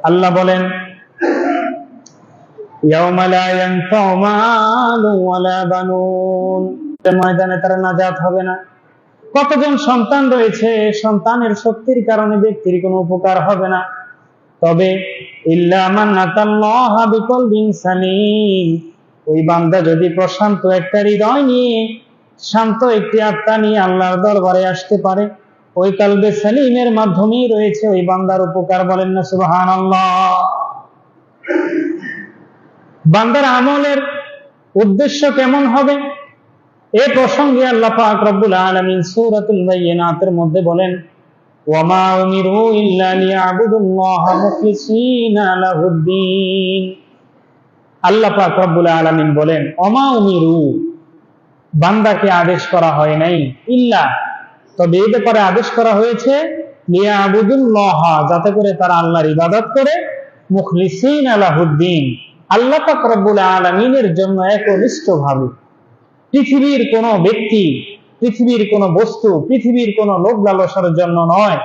আল্লাহ বলেন, ইয়াউমা লা ইয়ানফাউ মালু ওয়ালা বানুন, ময়দানে তারা নাজাত হবে না। কতজন সন্তান রয়েছে, সন্তানের শক্তির কারণে ব্যক্তির কোনো উপকার হবে না। তবে ইল্লা মান আতাল্লাহা বিকলবিন সালিম, ওই বান্দা যদি প্রশান্ত একটা হৃদয় নিয়ে, শান্ত একটি আত্মা নিয়ে আল্লাহর দরবারে আসতে পারে, ওই কলবে সালিমের মাধ্যমেই রয়েছে ওই বান্দার উপকার। বলেন না সুবহানাল্লাহ। বান্দার আমলের উদ্দেশ্য কেমন হবে এ প্রসঙ্গে আল্লাহ পাক রব্বুল আলামিন সূরাতুল বাইয়িনাতের মধ্যে বলেন, ওয়ামা উমিরু ইল্লা লিয়াবুদুল্লাহা মুখলিসিনা লাহুদ্দিন। আল্লাহ পাক রব্বুল আলামিন বলেন, ওয়ামা উমিরু, বান্দাকে আদেশ করা হয় নাই, ইল্লা, তবে এই ব্যাপারে আদেশ করা হয়েছে, লিয়াবুদুল্লাহা, যাতে করে তারা আল্লাহর ইবাদত করে, মুখলিসিনা লাহুদ্দিন, আল্লাহ পাক রব্বুল আলামিনের জন্য একনিষ্ঠভাবে। পৃথিবীর কোন ব্যক্তি, পৃথিবীর কোন বস্তু, পৃথিবীর কোন লোভ লালসার জন্য নয়,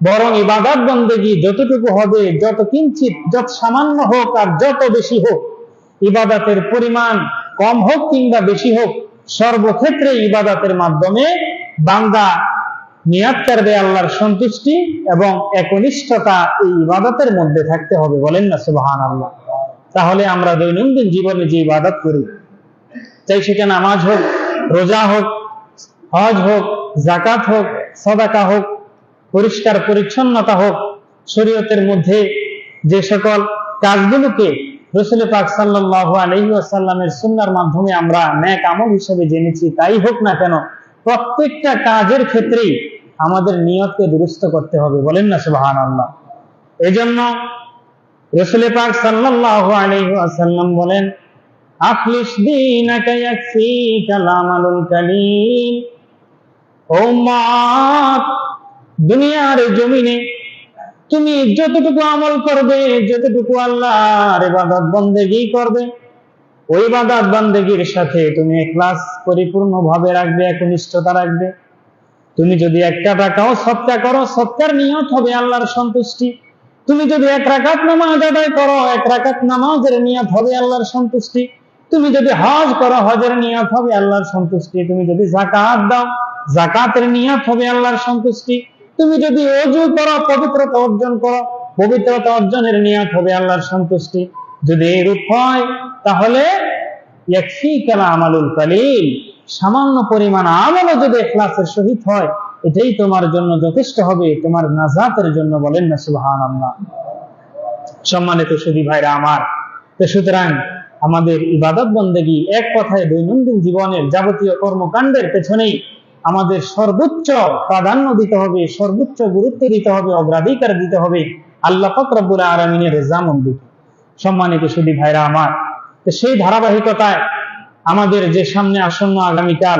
বরং ইবাদত বন্দেগী যতটুকু হবে, যত কিঞ্চিত, যত সামান্য হোক আর যত বেশি হোক, ইবাদতের পরিমাণ কম হোক কিংবা বেশি হোক, সর্বক্ষেত্রে ইবাদতের মাধ্যমে বান্দা নিয়াত করবে আল্লাহর সন্তুষ্টি এবং একনিষ্ঠতা এই ইবাদতের মধ্যে থাকতে হবে। বলেন না সুবহানাল্লাহ। তাহলে আমরা দৈনন্দিন জীবনে যে ইবাদত করি, চাই সেটা নামাজ হোক, রোজা হোক, হজ হোক, যাকাত হোক, সাদাকা হোক, পরিষ্কার পরিচ্ছন্নতা হোক, শরীয়তের মধ্যে যে সকল কাজগুলোকে রাসূল পাক সাল্লাল্লাহু আলাইহি ওয়াসাল্লামের সুন্নাহর মাধ্যমে আমরা নেক আমল হিসেবে জেনেছি, তাই হোক না কেন, প্রত্যেকটা কাজের ক্ষেত্রেই আমাদের নিয়তকে দুরুস্ত করতে হবে। বলেন না সুবহানাল্লাহ। এজন্য রাসূল পাক সাল্লাল্লাহু আলাইহি ওয়াসাল্লাম বলেন, আখলিস দীনাকা ইয়াকফিকাল আমালুল কালিল। ও উম্মত, দুনিয়ার জমিনে তুমি যতটুকু আমল করবে, যতটুকু আল্লাহর ইবাদত বন্দেগী করবে, ওই ইবাদত বন্দেগীর সাথে তুমি ইখলাস পরিপূর্ণভাবে রাখবে, একনিষ্ঠতা রাখবে। তুমি যদি একটা টাকাও সদকা করো, সদকার নিয়ত হবে আল্লাহর সন্তুষ্টি। তুমি যদি এক রাকাত নামাজ আদায় করো, এক রাকাত নামাজের নিয়ত হবে আল্লাহর সন্তুষ্টি। তুমি যদি হজ করো, হজের নিয়ত হবে আল্লাহর সন্তুষ্টি। তুমি যদি যাকাত দাও, যাকাতের নিয়ত হবে আল্লাহর সন্তুষ্টি। তুমি যদি ওযু করো, পবিত্রতা অর্জন করো, পবিত্রতা অর্জনের নিয়ত হবে আল্লাহর সন্তুষ্টি। যদি এরূপ হয়, তাহলে ইয়াকফিকাল আমালুল কালিল, সামান্য পরিমাণ আমলও যদি ইখলাসের সহিত হয়, এটাই তোমার জন্য যথেষ্ট হবে, তোমার নাজাতের জন্য। বলেন না সুবহানাল্লাহ। সম্মানিত সুধী ভাইরা আমার, তো সুতরাং আমাদের ইবাদত বন্দেগী, এক কথায় দৈনন্দিন জীবনের যাবতীয় কর্মকাণ্ডের পেছনেই আমাদের সর্বোচ্চ প্রাধান্য দিতে হবে, সর্বোচ্চ গুরুত্ব দিতে হবে, অগ্রাধিকার দিতে হবে আল্লাহ পাক রব্বুল আলামিনের রেজামন্দিকে। সম্মানিত সুধী ভাইরা আমার, তো সেই ধারাবাহিকতায় আমাদের যে সামনে আসন্ন আগামীকাল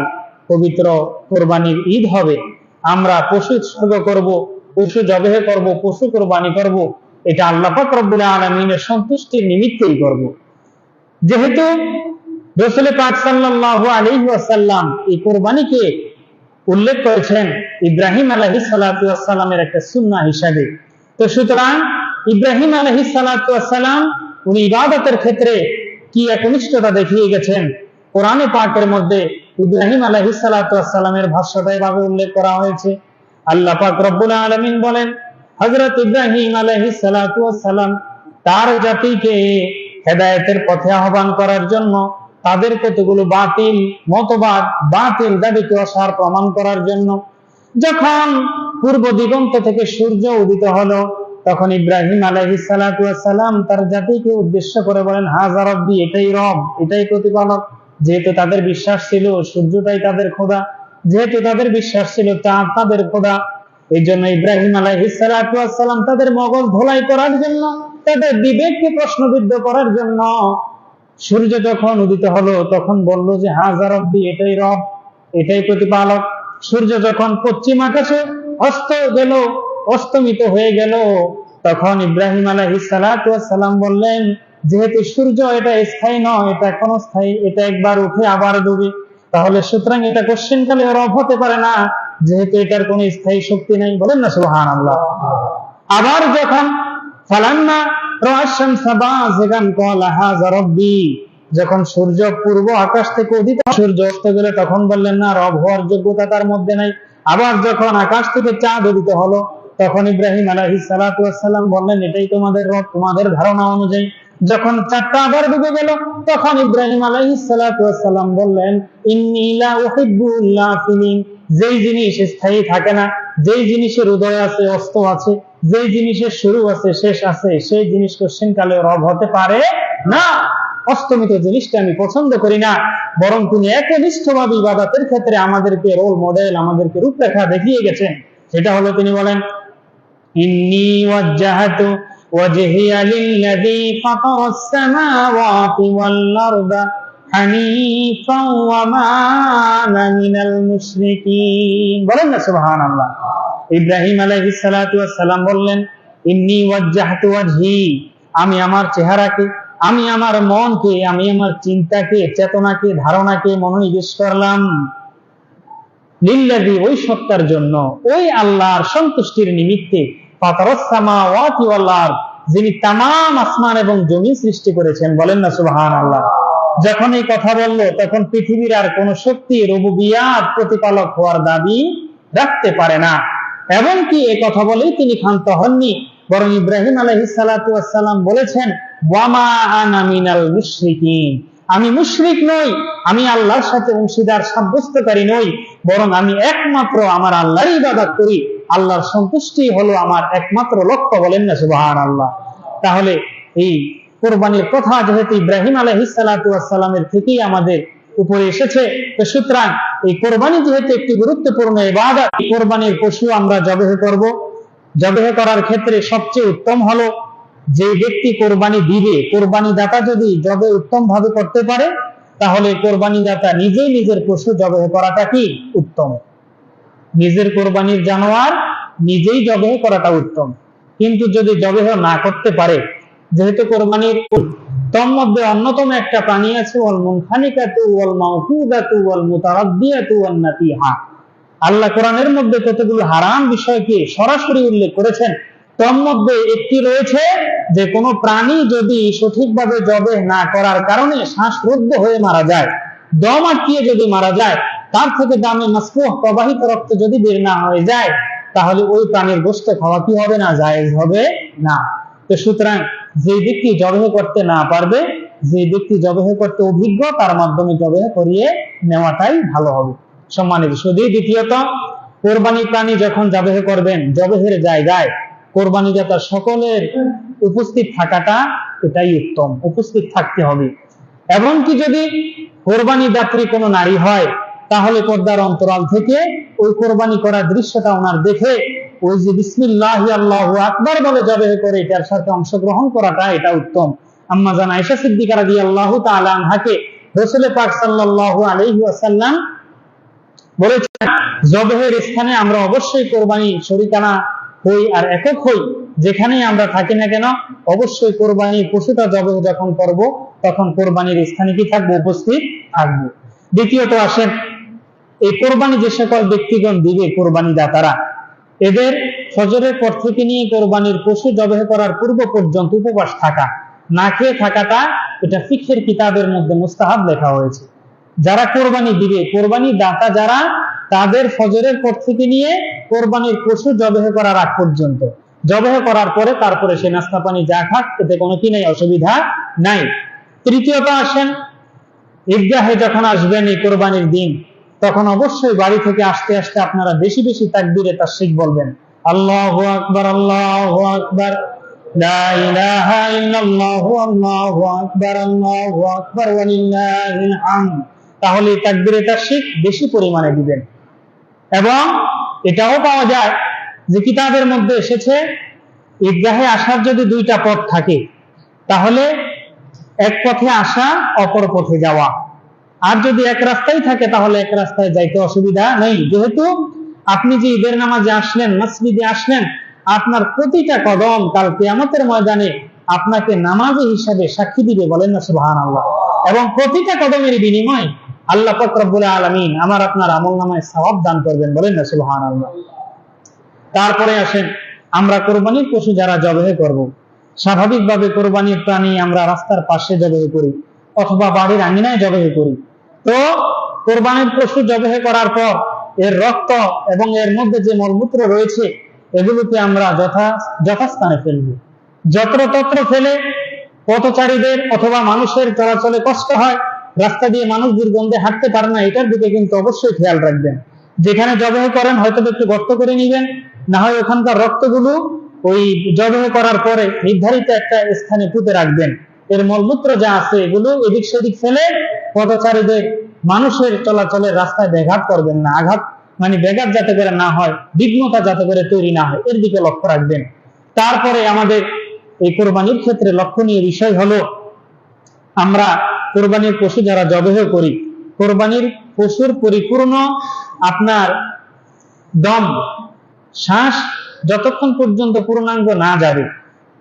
পবিত্র কোরবানির ঈদ হবে, আমরা পশু উৎসর্গ করব, পশু জবেহ করব, পশু কোরবানি করব, এটা আল্লাহ পাক রব্বুল আলামিনের সন্তুষ্টির নিমিত্তেই করব। যেহেতু রাসূল পাক সাল্লাল্লাহু আলাইহি ওয়াসাল্লাম এই কোরবানিকে উল্লেখ করেছেন ইব্রাহিম আলাইহিস সালাতু ওয়াস সালামের একটা সুন্নাহ হিসাবে, তো সুতরাং ইব্রাহিম আলাইহিস সালাতু ওয়াস সালাম উনি ইবাদতের ক্ষেত্রে কি একনিষ্ঠতা দেখিয়ে গেছেন, কোরআনে পাকের মধ্যে ইব্রাহিম আলাইহিস সালাতু ওয়াস সালামের ভাষ্যটা এভাবে উল্লেখ করা হয়েছে। আল্লাহ পাক রব্বুল আলামিন বলেন, হযরত ইব্রাহিম আলাইহিস সালাতু ওয়াস সালাম তার জাতিকে হেদায়েতের পথে আহ্বান করার জন্য, তাদের কতগুলো বাতিল মতবাদ, বাতিল দাবিকে অসার প্রমাণ করার জন্য যখন পূর্ব দিগন্ত থেকে সূর্য উদিত হলো, তখন ইব্রাহিম আলাইহিস সালাতু ওয়াস সালাম তার জাতিকে উদ্দেশ্য করে বলেন, হাযা রাব্বি, এটাই রব, এটাই প্রতিপালক। যেহেতু তাদের বিশ্বাস ছিল সূর্যটাই তাদের খোদা, যেহেতু তাদের বিশ্বাস ছিল চাঁদ তাদের খোদা, এই জন্য ইব্রাহিম আলাইহিস সালাতু ওয়াস সালাম তাদের মগজ ধোলাই করার জন্য, তাদের বিবেককে প্রশ্নবিদ্ধ করার জন্য সূর্য যখন উদিত হলো তখন বলল যে হাযা রাব্বি, এটাই রব, এটাই প্রতিপালক। সূর্য যখন পশ্চিম আকাশে অস্ত গেল, অস্তমিত হয়ে গেল, তখন ইব্রাহিম আলাইহিস সালাতু ওয়াস সালাম বললেন, যেহেতু সূর্য এটা স্থায়ী নয়, এটা ক্ষণস্থায়ী, এটা একবার উঠে আবার ডুবে, তাহলে সুতরাং এটা কোশ্চিনকালে রব হতে পারে না, যেহেতু এটার কোনো স্থায়ী শক্তি নেই। বলেন না সুবহানাল্লাহ। আবার যখন ফালাম্মা রাআ শামসা বাযিগান ক্বালা হাযা রাব্বি, যখন সূর্য পূর্ব আকাশ থেকে উদিত সূর্য অস্ত গেলে তখন বললেন না রব হওয়ার যোগ্যতা তার মধ্যে নাই। আবার যখন আকাশ থেকে চাঁদ উদিত হলো তখন ইব্রাহিম আলাইহিস সালাতু ওয়াস সালাম বললেন এটাই তোমাদের রব, তোমাদের ধারণা অনুযায়ী। যখন চাঁদটা আবার ডুবে গেল তখন ইব্রাহিম আলাইহিস সালাতু ওয়াস সালাম বললেন ইন্নী লা উহিব্বুল লাফিলিন, যেই জিনিস স্থায়ী থাকে না, যেই জিনিসের উদয় আছে অস্ত আছে, যেই জিনিসের শুরু আছে শেষ আছে, সেই জিনিস কোশ্চিনকালে রব হতে পারে না। অস্তমিত জিনিসটা আমি পছন্দ করি না, বরং তিনি একনিষ্ঠভাবে ইবাদতের ক্ষেত্রে আমাদেরকে রোল মডেল, আমাদেরকে রূপরেখা দেখিয়ে গেছেন। সেটা হলো তিনি বলেন ইন্নী ওয়াজ্জাহাতু ওয়াজহিয়া লিল্লাযী ফাতারাস সামাওয়াতি ওয়াল আরদা হানিফান ওয়া মা আনা মিনাল মুশরিকিন। বলেন না সুবহানাল্লাহ। ইব্রাহিম আলাইহিস সালাতু ওয়াস সালাম বললেন ইন্নী ওয়াজ্জাহাতু ওয়াজহি, আমি আমার চেহারাকে, আমি আমার মনকে, আমি আমার চিন্তাকে, চেতনাকে, ধারণাকে মনোনিবেশ করলাম লিল্লাযী, ওই সত্তার জন্য, ওই আল্লাহর সন্তুষ্টির নিমিত্তে, ফাতারাস সামাওয়াতি ওয়াল আরদ, যিনি তামাম আসমান এবং জমিন সৃষ্টি করেছেন। বলেন না সুবহানাল্লাহ। যখন এই কথা বললো তখন পৃথিবীর আর কোন শক্তি রুবুবিয়াত, প্রতিপালক হওয়ার দাবি রাখতে পারে না। এবং কি এই কথা বলেই তিনি ক্ষান্ত হননি, বরং ইব্রাহিম আলাইহিস সালাতু ওয়াস সালাম বলেছেন ওয়া মা আনা মিনাল মুশরিকিন, আমি মুশরিক নই, আমি আল্লাহর সাথে অংশীদার সাব্যস্তকারী নই, বরং আমি একমাত্র আমার আল্লাহর ইবাদত করি, আল্লাহর সন্তুষ্টি হলো আমার একমাত্র লক্ষ্য। বলেন না সুবহানাল্লাহ। তাহলে এই কুরবানির কথা যেহেতু ইব্রাহিম আলাইহিস সালাতু ওয়াস সালামের থেকেই আমাদের উপরে এসেছে, তো সুতরাং এই কুরবানি যেহেতু একটি গুরুত্বপূর্ণ ইবাদত, কুরবানির পশু আমরা জবেহ করব। জবেহ করার ক্ষেত্রে সবচেয়ে উত্তম হলো যে ব্যক্তি কোরবানি দিবে, কোরবানি দাতা যদি জবে উত্তম ভাবে করতে পারে তাহলে কোরবানি দাতা নিজেই নিজের পশু জবেহ করাটা কি উত্তম। নিজের কোরবানির জানোয়ার নিজেই জবেহ করাটা উত্তম। কিন্তু যদি জবেহ না করতে পারে, যেহেতু কোরবানির তোর মধ্যে অন্যতম একটা প্রাণী আছে ওয়াল মুনখানিকাতু ওয়াল মাউকুদাতু ওয়াল মুতারাদ্দিয়াতু ওয়ান নাতিহা, আল্লাহ কোরআনের মধ্যে কতগুলো হারাম বিষয়কে সরাসরি উল্লেখ করেছেন। তোর মধ্যে একটি রয়েছে যে কোনো প্রাণী যদি সঠিকভাবে জবেহ না করার কারণে শ্বাসরুদ্ধ হয়ে মারা যায়, দম আটকিয়ে যদি মারা যায়, তার থেকে দামে মাসফুহ প্রবাহিত রক্ত যদি বের না হয়ে যায়, তাহলে ওই প্রাণীর গোশত খাওয়া কি হবে না, জায়েজ হবে না। তো সুতরাং যে ব্যক্তি জবেহ করতে না পারবে, যে ব্যক্তি জবেহ করতে অভিজ্ঞ, তার মাধ্যমে জবেহ করিয়ে নেওয়াটাই ভালো হবে। সম্মানিত সুধী, দ্বিতীয়ত কোরবানি প্রাণী যখন জবেহ করবেন, জবেহের জায়গায় কোরবানি দাতা সকলের উপস্থিত থাকাটা এটাই উত্তম, উপস্থিত থাকতে হবে। এবং কি যদি কোরবানি দাত্রী কোনো নারী হয় তাহলে পর্দার অন্তরাল থেকে ওই কোরবানি করার দৃশ্যটা ওনার দেখে ওই যে বিসমিল্লাহি আল্লাহু আকবার বলে জবেহ করে এটার সাথে অংশগ্রহণ করাটা এটা উত্তম। আম্মা জান আয়েশা সিদ্দিকা রাদিয়াল্লাহু তাআলা আনহাকে রাসূল পাক সাল্লাল্লাহু আলাইহি ওয়াসাল্লাম বলেছেন জবেহের স্থানে আমরা অবশ্যই কোরবানি শরীকানা হই আর একক হই, যেখানেই আমরা থাকি না কেন অবশ্যই কোরবানির পশুটা জবেহ যখন করব তখন কোরবানির স্থানে কি থাকবো, উপস্থিত থাকবো। দ্বিতীয়ত আসেন এই কোরবানি যে সকল ব্যক্তিগণ দিবে, কোরবানি দাতারা, এদের ফজরের পর থেকে নিয়ে কোরবানির পশু জবেহ করার পূর্ব পর্যন্ত উপবাস থাকা, না খেয়ে থাকাটা এটা ফিকহের কিতাবের মধ্যে মুস্তাহাব লেখা হয়েছে। যারা কোরবানি দিবে, কোরবানি দাতা যারা, তাদের ফজরের পর থেকে নিয়ে কোরবানির পশু জবেহ করার আগ পর্যন্ত, জবেহ করার পরে তারপরে সে নাস্তা পানি যা খাক এতে কোনো কি নাই, অসুবিধা নাই। তৃতীয়ত আসেন ঈদগাহে যখন আসবেন এই কোরবানির দিন, তখন অবশ্যই বাড়ি থেকে আসতে আসতে আপনারা বেশি বেশি তাকবীরে তাশরিক বলবেন, আল্লাহু আকবার আল্লাহু আকবার, লা ইলাহা ইল্লাল্লাহু আল্লাহু আকবার আল্লাহু আকবার ওয়া লিল্লাহিল হামদ। তাহলে তাকবীরে তাশরিক বেশি পরিমাণে দিবেন। এবং এটাও পাওয়া যায় যে কিতাবের মধ্যে এসেছে ঈদগাহে আসার যদি দুইটা পথ থাকে তাহলে এক পথে আসা, অপর পথে যাওয়া। আর যদি এক রাস্তায় থাকে তাহলে এক রাস্তায় যাইতে অসুবিধা নেই। যেহেতু আপনি যে ঈদের নামাজে আসলেন, মসজিদে আসলেন, আপনার প্রতিটা কদম কাল কিয়ামতের ময়দানে আপনাকে নামাজি হিসাবে সাক্ষী দিবে। বলেন না সুবহানাল্লাহ। এবং প্রতিটা কদমের বিনিময় আল্লাহ পাক রব্বুল আলামিন আমার আপনার আমলনামায় সওয়াব দান করবেন। বলেন না সুবহানাল্লাহ। তারপরে আসেন আমরা কোরবানির পশু যারা জবেহ করব, স্বাভাবিকভাবে কোরবানির প্রাণী আমরা রাস্তার পাশে জবাই করি অথবা বাড়ির আঙিনায় জবাই করি। তো কোরবানির পশু জবাই করার পর এর রক্ত এবং এর মধ্যে যে মলমূত্র রয়েছে এগুলোকে আমরা যথাস্থানে ফেলব। যত্রতত্র ফেলে পথচারীদের অথবা মানুষের চলাচলে কষ্ট হয়, রাস্তা দিয়ে মানুষ দুর্গন্ধে হাঁটতে পারে না, এটার দিকে কিন্তু অবশ্যই খেয়াল রাখবেন। যেখানে জবাই করেন হয়তো একটু গর্ত করে নিবেন, না হয় ওখানকার রক্তগুলো ওই জবাই করার পরে নির্ধারিত একটা স্থানে পুঁতে রাখবেন। এর মলমূত্র যা আছে এগুলো এদিক সেদিক ফেলে পথচারীদের মানুষের চলাচলের রাস্তায় ব্যাঘাত করবেন না। আঘাত মানে ব্যাঘাত যাতে করে না হয়, বিঘ্নতা যাতে করে তৈরি না হয়, এর দিকে লক্ষ্য রাখবেন। তারপরে আমাদের এই কোরবানির ক্ষেত্রে লক্ষণীয় বিষয় হলো, আমরা কোরবানির পশু যারা জবাই করি, কোরবানির পশুর পরিপূর্ণ আপনার দম শ্বাস যতক্ষণ পর্যন্ত পূর্ণাঙ্গ না যাবে,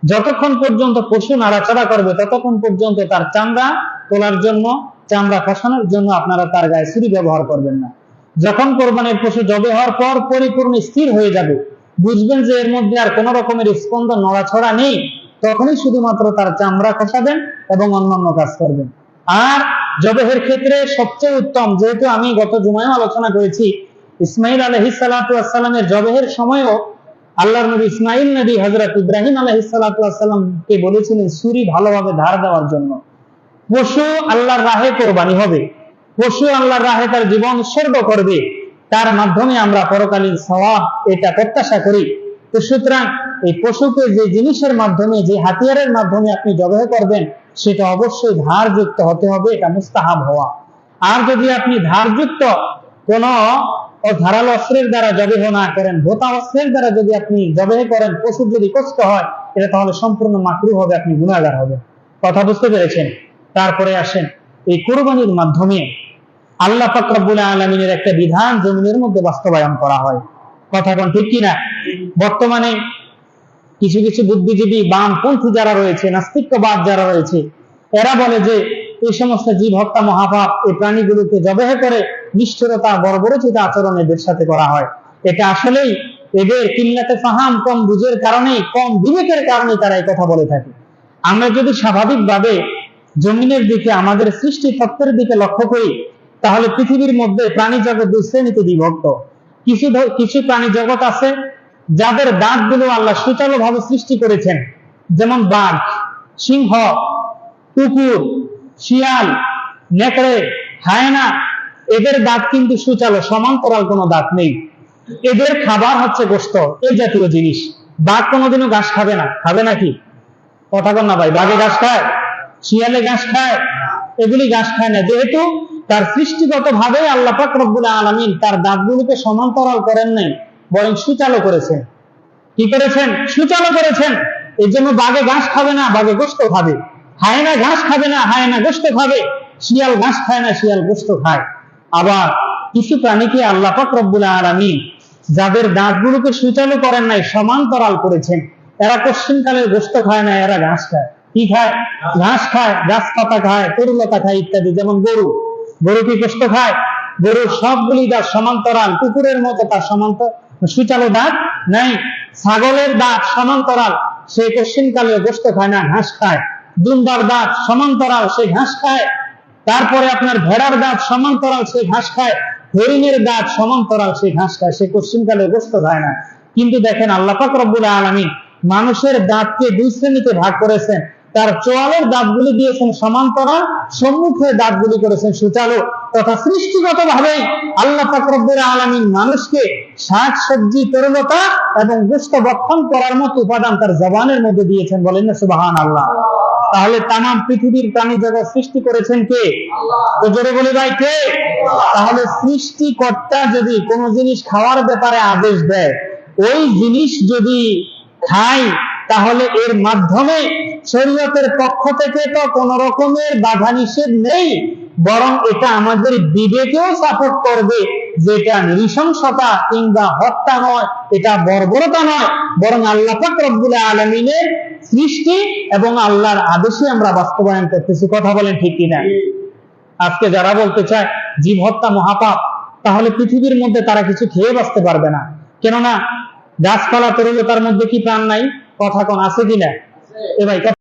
যতক্ষণ পর্যন্ত পশু নাড়াচাড়া করবে, ততক্ষণ পর্যন্ত তার চামড়া তোলার জন্য, চামড়া খসানোর জন্য আপনারা তার গায়ে ছুরি ব্যবহার করবেন না। যখন কোরবানির পশু জবাই হওয়ার পর পরিপূর্ণ স্থির হয়ে যাবে, বুঝবেন যে এর মধ্যে আর কোন রকমের স্পন্দন নড়াছড়া নেই, তখনই শুধুমাত্র তার চামড়া খসাবেন এবং অন্যান্য কাজ করবেন। আর জবাইয়ের ক্ষেত্রে সবচেয়ে উত্তম, যেহেতু আমি গত জুমায় আলোচনা করেছি, ইসমাইল আলাইহিস সালাতু ওয়াস সালামের জবাইয়ের সময়ও আল্লাহর নবী ইসমাইল নবী হযরত ইব্রাহিম আলাইহিস সালাতু ওয়াস সালামকে বলেছিলেন ছুরি ভালোভাবে ধার দেওয়ার জন্য। পশু আল্লাহর রাহে কোরবানি হবে, পশু আল্লাহর রাহে তার জীবন উৎসর্গ করবে, তার মাধ্যমে আমরা পরকালীন সওয়াব এটা প্রত্যাশা করি। তো সুতরাং এই পশুকে যে জিনিসের মাধ্যমে, যে হাতিয়ারের মাধ্যমে আপনি জবাই করবেন সেটা অবশ্যই ধারযুক্ত হতে হবে, এটা মুস্তাহাব হওয়া। আর যদি আপনি ধারযুক্ত কোন ধারালো অস্ত্রের দ্বারা জবাই না করেন, ভোতা অস্ত্রের দ্বারা যদি আপনি জবাই করেন, পশুর যদি কষ্ট হয়, এটা তাহলে সম্পূর্ণ মাকরুহ হবে, আপনি গুনাহগার হবেন। কথা বুঝতে পেরেছেন? তারপরে আসেন, এই কুরবানির মাধ্যমে আল্লাহ পাক রব্বুল আলামিনের একটা বিধান জমিনের মধ্যে বাস্তবায়ন করা হয়। কথা কোন ঠিক কিনা? বর্তমানে কিছু কিছু বুদ্ধিজীবী বামপন্থী যারা রয়েছে, নাস্তিক্যবাদ যারা রয়েছে, এরা বলে যে এই সমস্ত জীব হত্যা মহাপাপ, এই প্রাণীগুলোকে জবাই করে নিষ্ঠুরতা, বর্বরোচিত আচরণ এদের সাথে করা হয়। এটা আসলেই এদের কিল্লাতে ফাহাম, কম বুঝের কারণেই, কম বিবেকের কারণে তারা এই কথা বলে থাকে। আমরা যদি স্বাভাবিকভাবে জমিনের দিকে, আমাদের সৃষ্টি তত্ত্বের দিকে লক্ষ্য করি, তাহলে পৃথিবীর মধ্যে প্রাণী জগৎ দুই শ্রেণীতে বিভক্ত। কিছু প্রাণী জগৎ আছে যাদের দাঁতগুলো আল্লাহ সুচারুভাবে সৃষ্টি করেছেন, যেমন বাঘ, সিংহ, কুকুর, শিয়াল, নেকড়ে, হায়না। এদের দাঁত কিন্তু সুচালো, সমান্তরাল কোনো দাঁত নেই। এদের খাবার হচ্ছে গোশত, এই জাতীয় জিনিস। বাঘ কোনোদিনও ঘাস খাবে না, খাবে নাকি? কথা বল না ভাই, বাঘে ঘাস খায়? শিয়ালে ঘাস খায়? এগুলি ঘাস খায় না, যেহেতু তার সৃষ্টিগত ভাবে আল্লাহ পাক রব্বুল আলামিন তার দাঁতগুলোকে সমান্তরাল করেন নাই, বরং সুচালো করেছেন। কি করেছেন? সুচালো করেছেন। এই জন্য বাঘে ঘাস খাবে না, বাঘে গোশত খাবে। হায়না ঘাস খাবে না, হায়না গোশত খাবে। শিয়াল ঘাস খায় না, শিয়াল গোশত খায়। আবার কিছু প্রাণীকে আল্লাহ পাক রব্বুল আলামিন যাদের দাঁতগুলোকে সুচালো করেন নাই, সমান্তরাল করেছেন, এরা কোশ্চিনকালের গোশত খায় না, এরা ঘাস খায়। কি খায়? ঘাস খায়, গাছ পাতা খায়, তরুলতা খায় ইত্যাদি। যেমন গরু, গরু কি গোশত খায়? গরুর সবগুলি দাঁত সমান্তরাল, কুকুরের মতো তার সুচালো দাঁত নাই। ছাগলের দাঁত সমান্তরাল, সে কোশ্চিনকালে গোশত খায় না, ঘাস খায়। দুম্বার দাঁত সমান্তরাল, সে ঘাস খায়। তারপরে আপনার ভেড়ার দাঁত সমান্তরাল, সে ঘাস খায়। হরিণের দাঁত সমান্তরাল, সে ঘাস খায়, সে কোশ্চিনকালে গোশত খায় না। কিন্তু দেখেন আল্লাহ পাক রব্বুল আলামিন মানুষের দাঁতকে দুই শ্রেণীতে ভাগ করেছেন। তার চোয়ালের দাঁতগুলি দিয়েছেন সমান্তরাল, সম্মুখের দাঁতগুলি করেছেন সুচালো। তথা সৃষ্টিগত ভাবে আল্লাহ পাক রব্বুল আলামিন মানুষকে শাক সবজি, তরলতা এবং গোশত ভক্ষণ করার মতো উপাদান তার জবানের মধ্যে দিয়েছেন। বলেন না সুবহানাল্লাহ। তাহলে তামাম পৃথিবীর প্রাণী জগৎ সৃষ্টি করেছেন কে? তো জোরে বলি ভাই, কে? তাহলে সৃষ্টিকর্তা যদি কোনো জিনিস খাওয়ার ব্যাপারে আদেশ দেয়, ওই জিনিস যদি খাই, তাহলে এর মাধ্যমে শরীয়তের পক্ষ থেকে তো কোন রকমের বাধা নিষেধ নেই, বরং এটা আমাদের বিবেকেও সাপোর্ট করবে, যেটা নৃশংসতা কিংবা হত্যা নয়, এটা বর্বরতা নয়, বরং আল্লাহ পাক রব্বুল আলামিনের সৃষ্টি এবং আল্লাহর আদেশে আমরা বাস্তবায়ন করতেছি। কথা বলেন ঠিক কিনা? আজকে যারা বলতে চায় জীব হত্যা মহাপাপ, তাহলে পৃথিবীর মধ্যে তারা কিছু খেয়ে বাঁচতে পারবে না। কেননা গাছপালা, তরুলতার মধ্যে কি প্রাণ নাই? কথা কোন আছে কিনা? এ ভাই